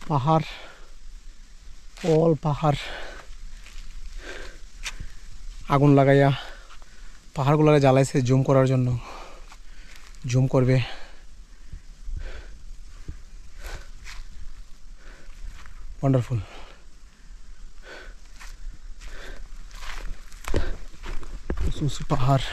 পাহাড়, অল পাহাড়। আগুন লাগাইয়া পাহাড়গুলোরে জ্বালাইছে জুম করার জন্য। জুম করবে। ওয়ান্ডারফুল। উঁচু পাহাড়।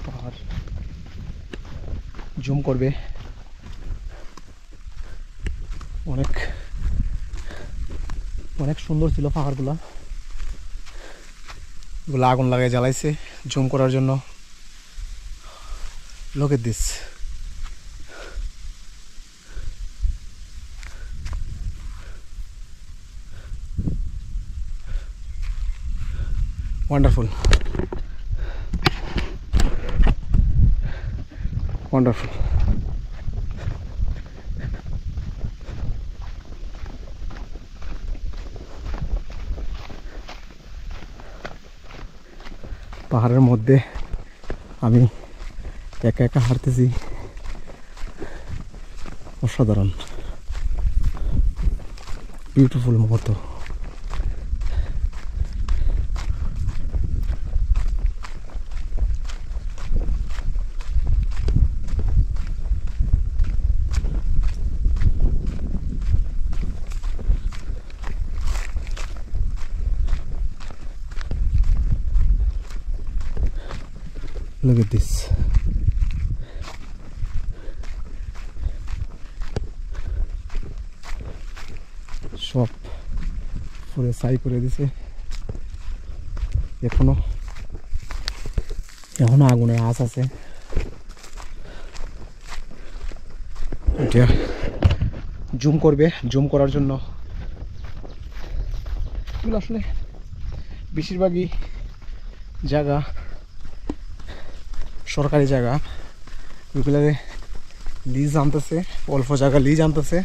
পাহাড় জুম করবে। অনেক অনেক সুন্দর ছিল পাহাড়গুলা। এগুলো আগুন লাগাই জ্বালাইছে জুম করার জন্য। Look at this. Wonderful. Wonderful. পাহাড়ের মধ্যে আমি একা একা হাঁটতেছি। অসাধারণ, বিউটিফুল মুহূর্ত। Look at this. সব পুরো ছাই করে দিছে। এখনো আগুনের আঁচ আছে। এটা জুম করবে, জুম করার জন্য। এগুলো আসলে বেশিরভাগই জায়গা সরকারি জায়গা। ওইগুলোরে লিজ আনতেছে, অল্প জায়গা লিজ আনতেছে,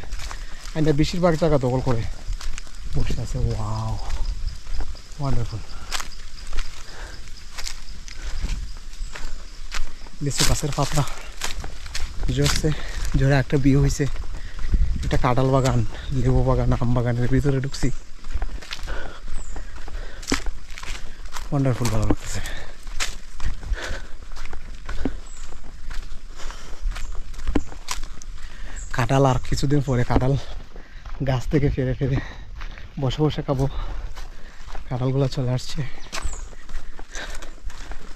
আর বেশিরভাগ জায়গা দখল করে বসে আছে। Wow, wonderful. লিচু গাছের পাতা ঝরছে, ঝরে একটা বিয়ে হয়েছে। এটা কাঁঠাল বাগান, লেবু বাগান, আম বাগানের ভিতরে ঢুকছি। ওয়ান্ডারফুল, ভালো লাগতেছে। কাঁঠাল আর কিছুদিন পরে কাঁঠাল গাছ থেকে ফেরে ফেরে বসে বসে খাবো। কাঁঠালগুলো চলে আসছে,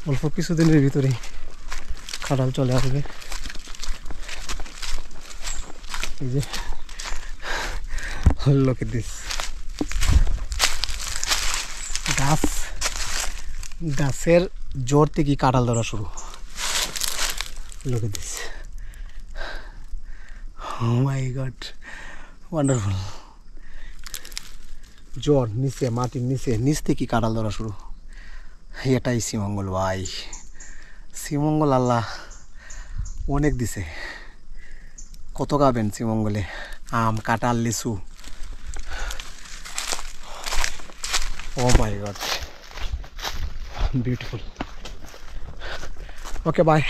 অল্প কিছুদিনের ভিতরেই কাঁঠাল চলে আসবে। এই যে look at this. গাছের জোর থেকে কাঁঠাল ধরা শুরু। Look at this. Oh my God, wonderful. জোর নিচে, মাটির নিচ থেকে কাঁঠাল ধরা শুরু। এটাই শ্রীমঙ্গল ভাই। শ্রীমঙ্গল আল্লাহ অনেক দিছে। কত খাবেন শ্রীমঙ্গলে? আম, কাঁঠাল, লিচু। Oh my God, beautiful. Okay, bye.